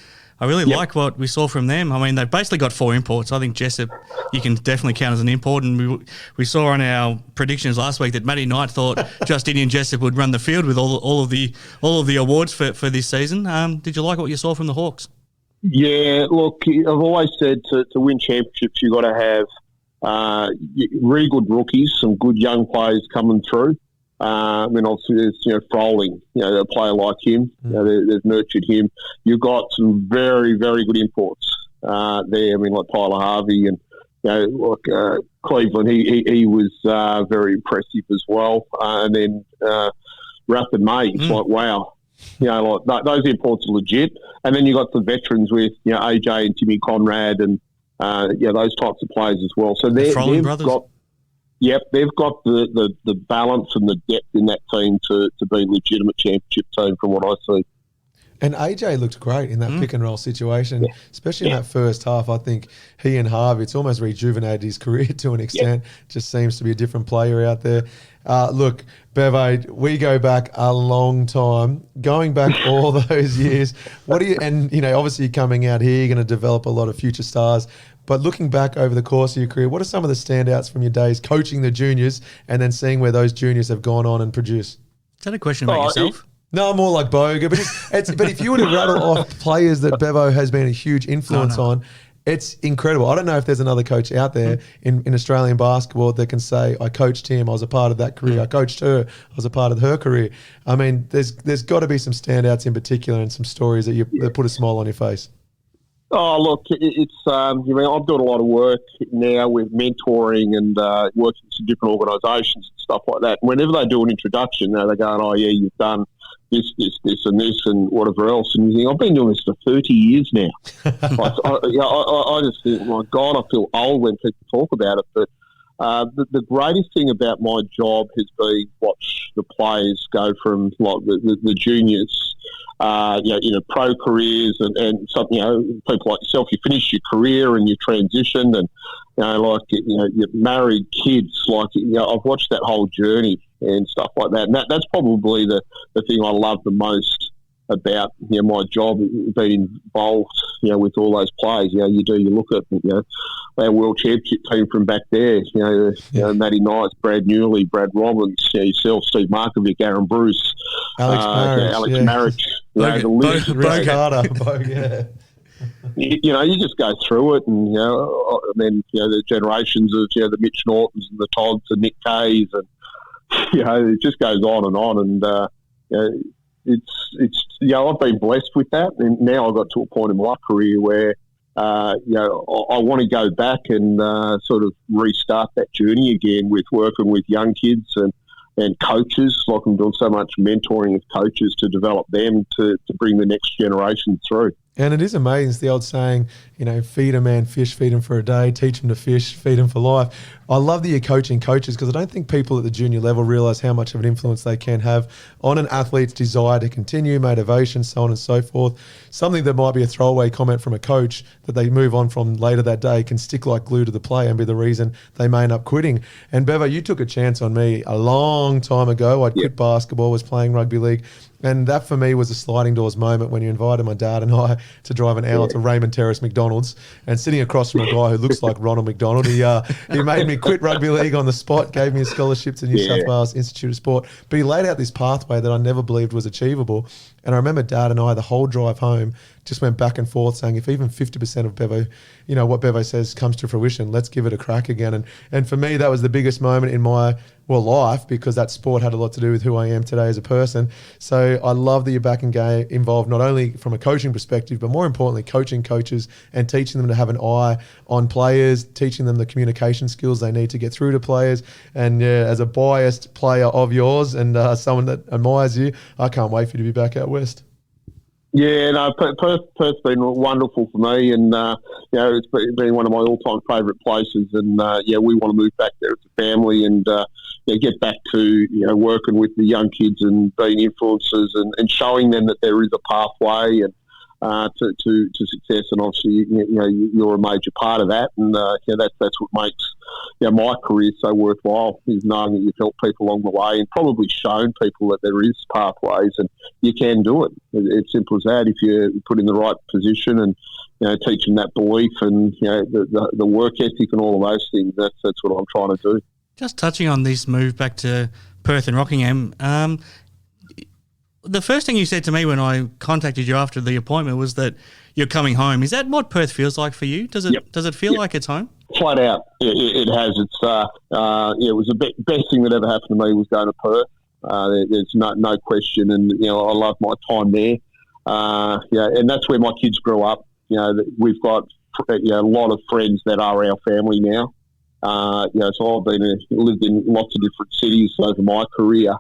I really like what we saw from them. I mean, they've basically got 4 imports. I think Jessup, you can definitely count as an import. And we saw on our predictions last week that Matty Knight thought Justinian Jessup would run the field with all of the awards for this season. Did you like what you saw from the Hawks? Yeah, look, I've always said to win championships, you've got to have really good rookies, some good young players coming through. Obviously there's, Froling, a player like him. They've nurtured him. You've got some very, very good imports there. I mean, like Tyler Harvey and, Cleveland, he was very impressive as well. And then Rapid May, it's like, wow. Those imports are legit. And then you got the veterans with, AJ and Timmy Conrad and, those types of players as well. So they've brothers. They've got the balance and the depth in that team to be a legitimate championship team from what I see. And AJ looked great in that pick and roll situation, especially in that first half. I think he and Harvey, it's almost rejuvenated his career to an extent. Just seems to be a different player out there. Look, Bevo, we go back a long time, going back all those years. What do you, and obviously coming out here, you're going to develop a lot of future stars. But looking back over the course of your career, what are some of the standouts from your days coaching the juniors and then seeing where those juniors have gone on and produced? Is that a question about yourself? No, more like Boga. But if you were to rattle off players that Bevo has been a huge influence on, it's incredible. I don't know if there's another coach out there in Australian basketball that can say, I coached him, I was a part of that career. I coached her, I was a part of her career. I mean, there's got to be some standouts in particular and some stories that put a smile on your face. Oh, look, it's I'm doing a lot of work now with mentoring and working with some different organisations and stuff like that. Whenever they do an introduction, they're going, oh, yeah, you've done this, and this, and whatever else. And you think, I've been doing this for 30 years now. I just think, my God, I feel old when people talk about it. But the greatest thing about my job has been watch the players go from like the juniors, pro careers and something, people like yourself, you finish your career and you transition and, you're married, kids, I've watched that whole journey and stuff like that. And that's probably the thing I love the most about, my job, being involved, with all those players. You look at, our world championship team from back there, Matty Knights, Brad Newley, Brad Robbins, yourself, Steve Markovic, Aaron Bruce, Alex Marriage, the list. Rick Carter, you just go through it, and then the generations of the Mitch Nortons and the Todds and Nick Kays, and it just goes on, and it's I've been blessed with that, and now I've got to a point in my career where I want to go back and sort of restart that journey again with working with young kids and and coaches. Like I'm doing so much mentoring of coaches to develop them to bring the next generation through. And it is amazing. It's the old saying, feed a man fish, feed him for a day, teach him to fish, feed him for life. I love that you're coaching coaches because I don't think people at the junior level realise how much of an influence they can have on an athlete's desire to continue, motivation, so on and so forth. Something that might be a throwaway comment from a coach that they move on from later that day can stick like glue to the play and be the reason they may end up quitting. And Bevo, you took a chance on me a long time ago. I'd quit basketball, was playing rugby league. And that for me was a sliding doors moment when you invited my dad and I to drive an hour to Raymond Terrace McDonald's, and sitting across from a guy who looks like Ronald McDonald. He made me quit rugby league on the spot, gave me a scholarship to New South Wales Institute of Sport. But he laid out this pathway that I never believed was achievable. And I remember Dad and I, the whole drive home, just went back and forth saying, if even 50% of Bevo, what Bevo says comes to fruition, let's give it a crack again. And for me, that was the biggest moment in my life, because that sport had a lot to do with who I am today as a person. So I love that you're back involved, not only from a coaching perspective, but more importantly, coaching coaches and teaching them to have an eye on players, teaching them the communication skills they need to get through to players. And as a biased player of yours and someone that admires you, I can't wait for you to be back out west. Yeah, no, Perth's been wonderful for me, and it's been one of my all-time favourite places. And we want to move back there as a family and get back to working with the young kids and being influencers and showing them that there is a pathway and to success. And obviously, you're a major part of that, and that's what makes my career so worthwhile, is knowing that you've helped people along the way and probably shown people that there is pathways and you can do it. It's simple as that. If you're put in the right position and teaching that belief and the work ethic and all of those things, that's what I'm trying to do. Just touching on this move back to Perth and Rockingham, the first thing you said to me when I contacted you after the appointment was that you're coming home. Is that what Perth feels like for you? Does it feel like it's home? Flat out, it has. It's it was the best thing that ever happened to me was going to Perth. There's no question, and I love my time there. And that's where my kids grew up. We've got a lot of friends that are our family now. So I've lived in lots of different cities over my career.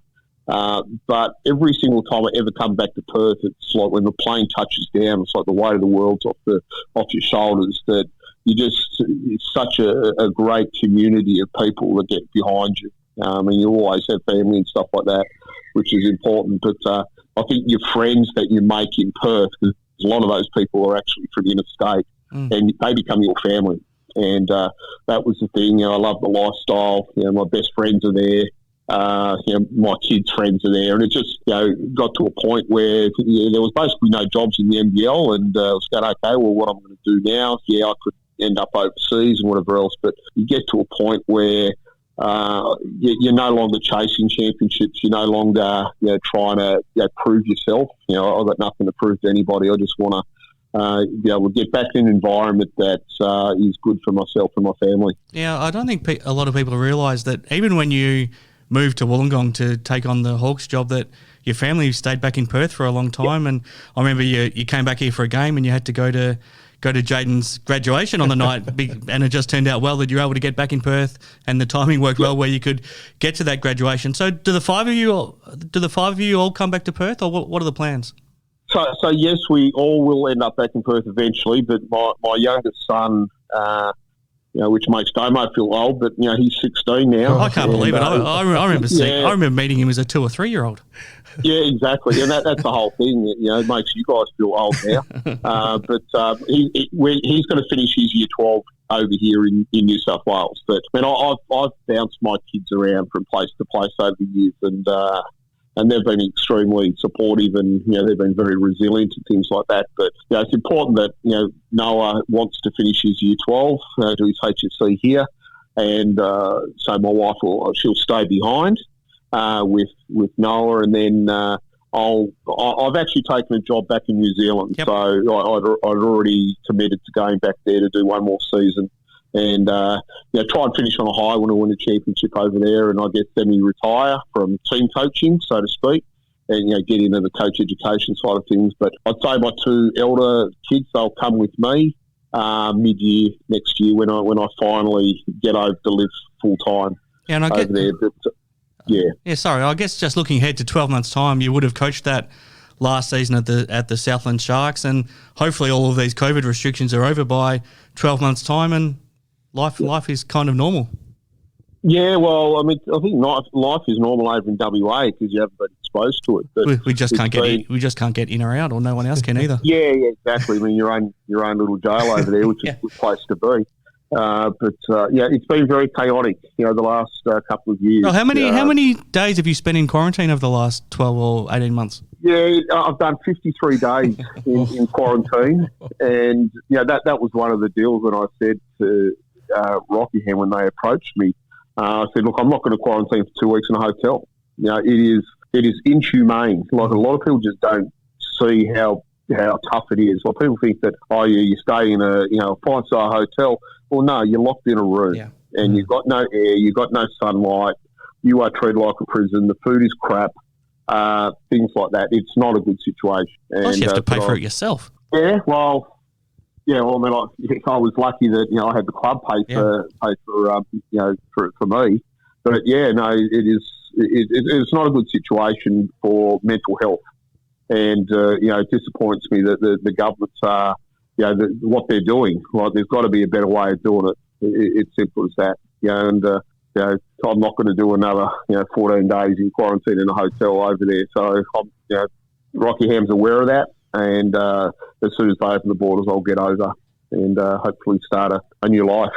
But every single time I ever come back to Perth, it's like when the plane touches down, it's like the weight of the world's off your shoulders. That it's such a great community of people that get behind you. And you always have family and stuff like that, which is important. But I think your friends that you make in Perth, because a lot of those people are actually from the interstate, and they become your family. And that was the thing. I love the lifestyle. My best friends are there. My kids' friends are there, and it just got to a point where there was basically no jobs in the NBL, and I was going, okay, well, what I'm going to do now? I could end up overseas and whatever else, but you get to a point where you're no longer chasing championships. You're no longer trying to prove yourself. I've got nothing to prove to anybody. I just want to be able to get back in an environment that is good for myself and my family. Yeah, I don't think a lot of people realise that even when you moved to Wollongong to take on the Hawks job, that your family stayed back in Perth for a long time. And I remember you came back here for a game and you had to go to Jaden's graduation on the night, and it just turned out well that you were able to get back in Perth, and the timing worked well where you could get to that graduation. So do the five of you all come back to Perth, or what are the plans? So yes, we all will end up back in Perth eventually, but my youngest son, which makes Damo feel old, but he's 16 now. I can't believe it. I remember meeting him as a 2 or 3 year old. Yeah, exactly, and that's the whole thing. It makes you guys feel old now. But he's going to finish his year 12 over here in New South Wales. But I've bounced my kids around from place to place over the years, and they've been extremely supportive, and they've been very resilient and things like that. But it's important that Noah wants to finish his year 12, do his HSC here, and so my wife she'll stay behind with Noah, and then I've actually taken a job back in New Zealand. Yep. So I'd already committed to going back there to do one more season. And try and finish on a high when I win a championship over there, and I guess semi-retire from team coaching, so to speak, and get into the coach education side of things. But I'd say my 2 elder kids, they'll come with me mid-year next year when I finally get over to live full time over there. But, Yeah. Yeah, sorry. I guess just looking ahead to 12 months' time, you would have coached that last season at the Southland Sharks, and hopefully all of these COVID restrictions are over by 12 months' time, and life is kind of normal. Yeah, well, I mean, I think life is normal over in WA because you haven't been exposed to it. But we just can't get in or out, or no one else can either. Yeah, exactly. I mean, your own little jail over there, which is a good place to be. It's been very chaotic, the last couple of years. Well, how many days have you spent in quarantine over the last 12 or 18 months? Yeah, I've done 53 days in quarantine, and that was one of the deals that I said to Rockingham when they approached me. I said, look, I'm not going to quarantine for 2 weeks in a hotel. It is inhumane. Like, a lot of people just don't see how tough it is. Well, people think that, you stay in a 5-star hotel. Well, no, you're locked in a room, and you've got no air, you've got no sunlight. You are treated like a prison. The food is crap. Things like that. It's not a good situation. Plus, you have to pay for it yourself. Yeah, well. Yeah, well, I mean, I was lucky that I had the club pay for me, but it's not a good situation for mental health, and it disappoints me that the governments are what they're doing. Like, there's got to be a better way of doing it. It's simple as that. I'm not going to do another 14 days in quarantine in a hotel over there. So Rockingham's aware of that. And as soon as they open the borders, I'll get over and hopefully start a new life.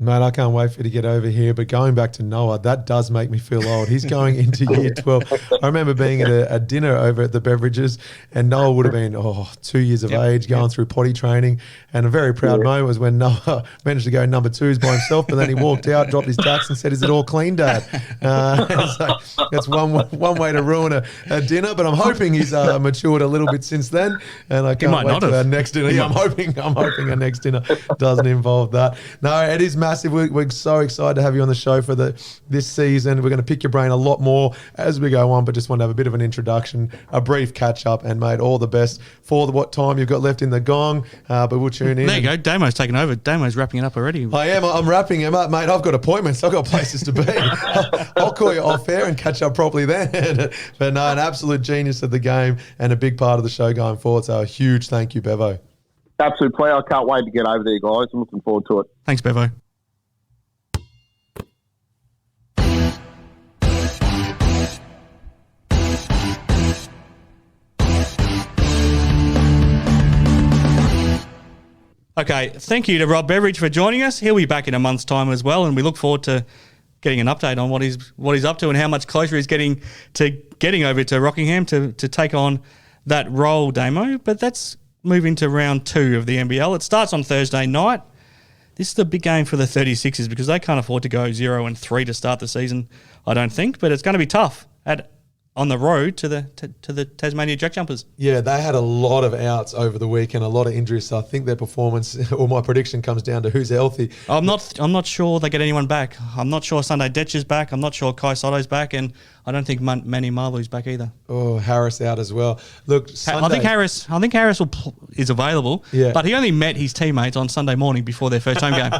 Mate, I can't wait for you to get over here. But going back to Noah, that does make me feel old. He's going into year 12. I remember being at a dinner over at the Beverages, and Noah would have been 2 years of age, going through potty training. And a very proud moment was when Noah managed to go number 2s by himself, but then he walked out, dropped his tux and said, "Is it all clean, Dad?" So that's one way to ruin a dinner, but I'm hoping he's matured a little bit since then. And I can't wait for our next dinner. Yeah, I'm hoping our next dinner doesn't involve that. No, it is massive. We're so excited to have you on the show for this season. We're going to pick your brain a lot more as we go on, but just want to have a bit of an introduction, a brief catch up, and mate, all the best for what time you've got left in the gong. But we'll tune in. There you go. Damo's taken over. Damo's wrapping it up already. I am. I'm wrapping him up, mate. I've got appointments. I've got places to be. I'll call you off air and catch up properly then. But no, an absolute genius of the game and a big part of the show going forward. So a huge thank you, Bevo. Absolute pleasure. I can't wait to get over there, guys. I'm looking forward to it. Thanks, Bevo. Okay, thank you to Rob Beveridge for joining us. He'll be back in a month's time as well, and we look forward to getting an update on what he's up to and how much closer he's getting over to Rockingham to take on that role, Damo. But that's moving to round 2 of the NBL. It starts on Thursday night. This is the big game for the 36ers because they can't afford to go 0-3 to start the season, I don't think. But it's going to be tough on the road to the Tasmania Jack Jumpers. Yeah, they had a lot of outs over the week and a lot of injuries. So I think their performance, or my prediction, comes down to who's healthy. I'm not sure they get anyone back. I'm not sure Sunday Detcher's back. I'm not sure Kai Sotto's back, and I don't think Manny Marlu's back either. Oh, Harris out as well. Look, Sunday, I think Harris is available. Yeah. But he only met his teammates on Sunday morning before their first home game.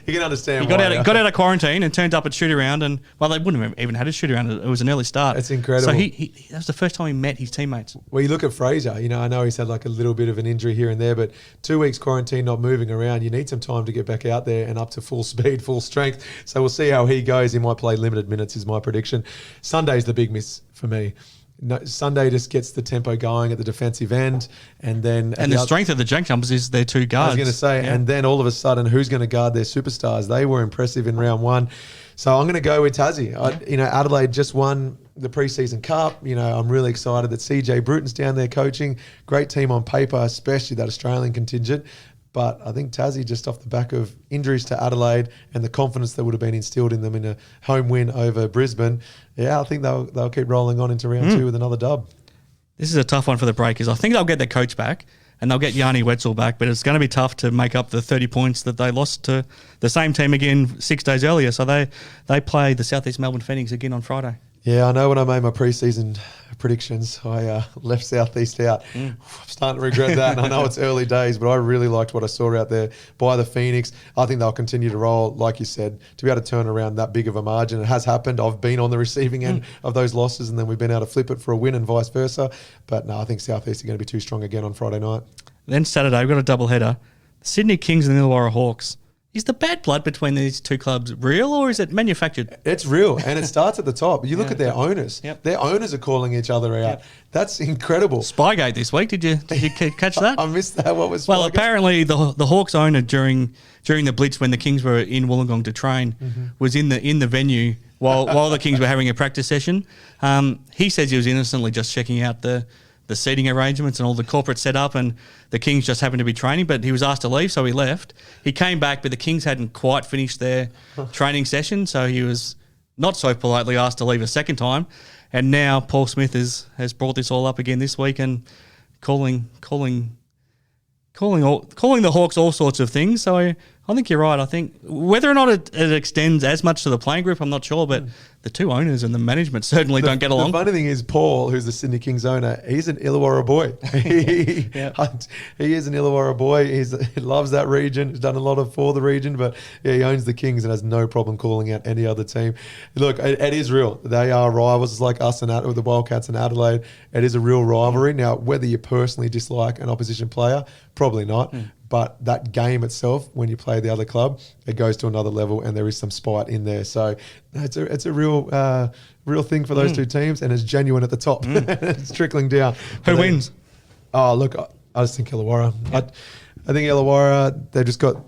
You can understand. He got out of quarantine and turned up at shoot around, and they wouldn't have even had a shoot around. It was an early start. It's incredible. So that was the first time he met his teammates. Well, you look at Fraser. I know he's had like a little bit of an injury here and there, but 2 weeks quarantine, not moving around. You need some time to get back out there and up to full speed, full strength. So we'll see how he goes. He might play limited minutes, is my prediction. Sunday's the big miss for me. No, Sunday just gets the tempo going at the defensive end, and then the strength of the Jack Jumpers is their 2 guards. I was going to say, and then all of a sudden, who's going to guard their superstars? They were impressive in round 1, so I'm going to go with Tassie. Adelaide just won the preseason cup. I'm really excited that CJ Bruton's down there coaching. Great team on paper, especially that Australian contingent. But I think Tassie, just off the back of injuries to Adelaide and the confidence that would have been instilled in them in a home win over Brisbane, I think they'll keep rolling on into round 2 with another dub. This is a tough one for the Breakers. I think they'll get their coach back and they'll get Yanni Wetzel back, but it's going to be tough to make up the 30 points that they lost to the same team again 6 days earlier. So they play the Southeast Melbourne Phoenix again on Friday. Yeah, I know when I made my preseason predictions, I left Southeast out. I'm starting to regret that, and I know it's early days, but I really liked what I saw out there by the Phoenix. I think they'll continue to roll, like you said, to be able to turn around that big of a margin. It has happened. I've been on the receiving end of those losses, and then we've been able to flip it for a win and vice versa. But no, I think Southeast are going to be too strong again on Friday night. Then Saturday, we've got a double header. Sydney Kings and the Illawarra Hawks. Is the bad blood between these two clubs real, or is it manufactured? It's real, and it starts at the top. You look at their owners. Yep. Their owners are calling each other out. Yep. That's incredible. Spygate this week. Did you catch that? I missed that. What was Well, Spygate? apparently the Hawks owner during the Blitz when the Kings were in Wollongong to train was in the venue while the Kings were having a practice session. He says he was innocently just checking out the seating arrangements and all the corporate setup, and the Kings just happened to be training, but he was asked to leave, so he left. He came back, but the Kings hadn't quite finished their training session, so he was not so politely asked to leave a second time. And now Paul Smith has brought this all up again this week and calling the Hawks all sorts of things. So I think you're right. I think whether or not it extends as much to the playing group, I'm not sure, but the two owners and the management certainly don't get along. The funny thing is, Paul, who's the Sydney Kings owner, he's an Illawarra boy. He is an Illawarra boy. He loves that region. He's done a lot for the region, but yeah, he owns the Kings and has no problem calling out any other team. Look, it is real. They are rivals. It's like us and with the Wildcats in Adelaide. It is a real rivalry. Now, whether you personally dislike an opposition player, probably not. But that game itself, when you play the other club, it goes to another level, and there is some spite in there. So it's a real thing for those two teams, and it's genuine at the top. It's trickling down. Who wins? Oh, look, I just think Illawarra. Yep. I think Illawarra, they've just got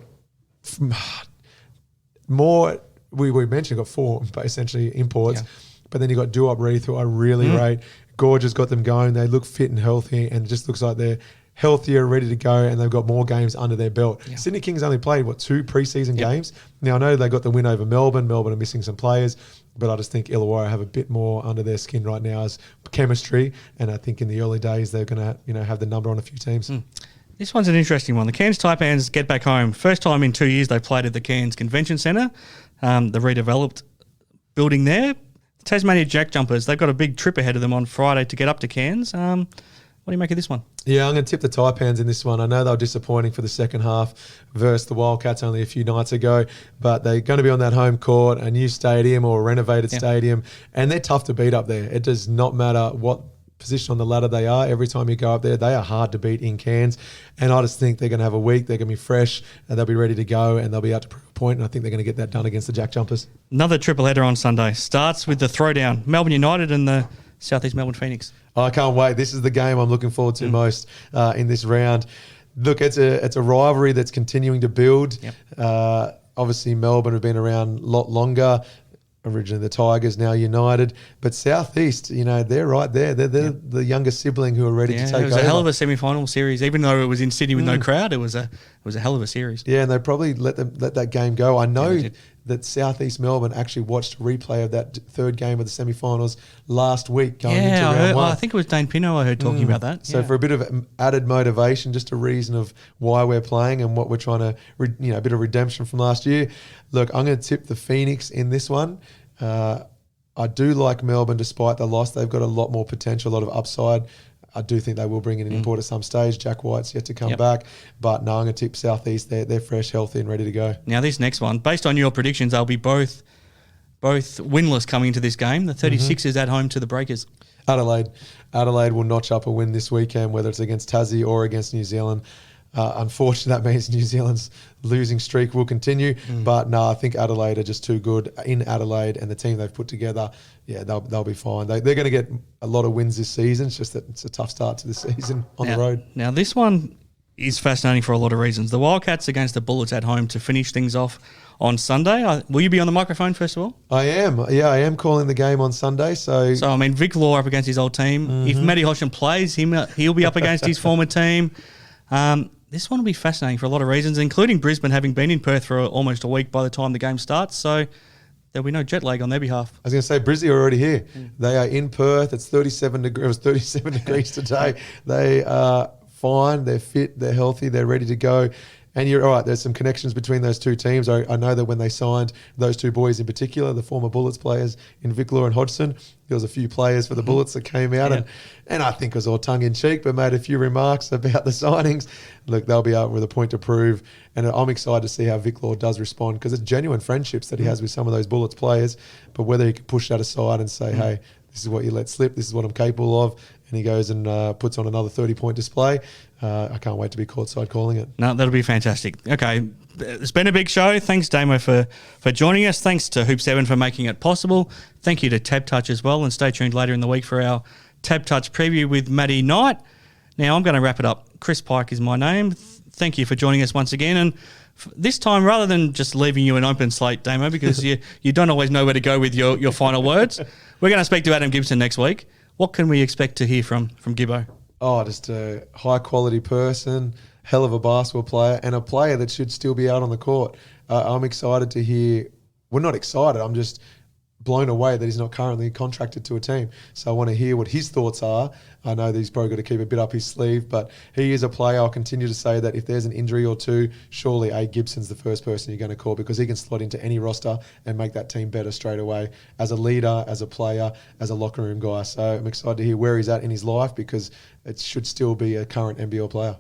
more. We mentioned got four, but essentially imports. Yeah. But then you got Duop Reith, who I really rate. Gorge has got them going. They look fit and healthy, and it just looks like they're healthier, ready to go, and they've got more games under their belt. Yeah. Sydney Kings only played, 2 preseason games? Now, I know they got the win over Melbourne. Melbourne are missing some players, but I just think Illawarra have a bit more under their skin right now as chemistry, and I think in the early days they're going to have the number on a few teams. This one's an interesting one. The Cairns Taipans get back home. First time in 2 years they played at the Cairns Convention Centre, the redeveloped building there. The Tasmania Jack Jumpers, they've got a big trip ahead of them on Friday to get up to Cairns. What do you make of this one? Yeah, I'm going to tip the Taipans in this one. I know they were disappointing for the second half versus the Wildcats only a few nights ago, but they're going to be on that home court, a new stadium or a renovated stadium, and they're tough to beat up there. It does not matter what position on the ladder they are. Every time you go up there, they are hard to beat in Cairns, and I just think they're going to have a week. They're going to be fresh, and they'll be ready to go, and they'll be out to prove a point, and I think they're going to get that done against the Jack Jumpers. Another triple header on Sunday. Starts with the throwdown. Melbourne United and the Southeast Melbourne Phoenix. I can't wait. This is the game I'm looking forward to most in this round. Look, it's a rivalry that's continuing to build. Yep. Obviously, Melbourne have been around a lot longer. Originally the Tigers, now United. But Southeast, they're right there. They're the younger sibling who are ready to take over. It was a hell of a semi-final series. Even though it was in Sydney with no crowd, it was a hell of a series. Yeah, and they probably let that game go. I know that Southeast Melbourne actually watched a replay of that third game of the semi-finals last week going into round one. I think it was Dane Pinno I heard talking about that. So for a bit of added motivation, just a reason of why we're playing and what we're trying to, a bit of redemption from last year. Look, I'm going to tip the Phoenix in this one. I do like Melbourne despite the loss. They've got a lot more potential, a lot of upside. I do think they will bring in an import at some stage. Jack White's yet to come back. But no, I'm going to tip Southeast. They're fresh, healthy and ready to go. Now this next one, based on your predictions, they'll be both winless coming into this game. The 36ers at home to the Breakers. Adelaide will notch up a win this weekend, whether it's against Tassie or against New Zealand. Unfortunately, that means New Zealand's losing streak will continue. But no, I think Adelaide are just too good in Adelaide, and the team they've put together, they'll be fine. They're going to get a lot of wins this season. It's just that it's a tough start to the season on the road. Now, this one is fascinating for a lot of reasons. The Wildcats against the Bullets at home to finish things off on Sunday. Will you be on the microphone first of all? I am. Yeah, I am calling the game on Sunday. So I mean, Vic Law up against his old team. If Matty Hosham plays, he'll be up against his former team. This one will be fascinating for a lot of reasons, including Brisbane having been in Perth for almost a week by the time the game starts. So there'll be no jet lag on their behalf. I was going to say, Brizzy are already here. They are in Perth. It's 37 degrees. It was 37 degrees today. They are fine. They're fit. They're healthy. They're ready to go. And you're right, there's some connections between those two teams. I know that when they signed those two boys in particular, the former Bullets players in Viclaw and Hodgson, there was a few players for the Bullets that came out, and I think it was all tongue-in-cheek, but made a few remarks about the signings. Look, they'll be out with a point to prove, and I'm excited to see how Viclaw does respond, because it's genuine friendships that he has with some of those Bullets players, but whether he can push that aside and say, hey, this is what you let slip, this is what I'm capable of, and he goes and puts on another 30-point display. I can't wait to be courtside calling it. No, that'll be fantastic. Okay, it's been a big show. Thanks, Damo, for joining us. Thanks to Hoop 7 for making it possible. Thank you to Tab Touch as well, and stay tuned later in the week for our Tab Touch preview with Matty Knight. Now, I'm going to wrap it up. Chris Pike is my name. Thank you for joining us once again, and this time, rather than just leaving you an open slate, Damo, because you don't always know where to go with your final words, we're going to speak to Adam Gibson next week. What can we expect to hear from Gibbo? Oh, just a high-quality person, hell of a basketball player, and a player that should still be out on the court. I'm excited to hear... Well, not excited. I'm just blown away that he's not currently contracted to a team. So I want to hear what his thoughts are. I know that he's probably got to keep a bit up his sleeve, but he is a player. I'll continue to say that if there's an injury or two, surely Gibson's the first person you're going to call, because he can slot into any roster and make that team better straight away as a leader, as a player, as a locker room guy. So I'm excited to hear where he's at in his life, because it should still be a current NBL player.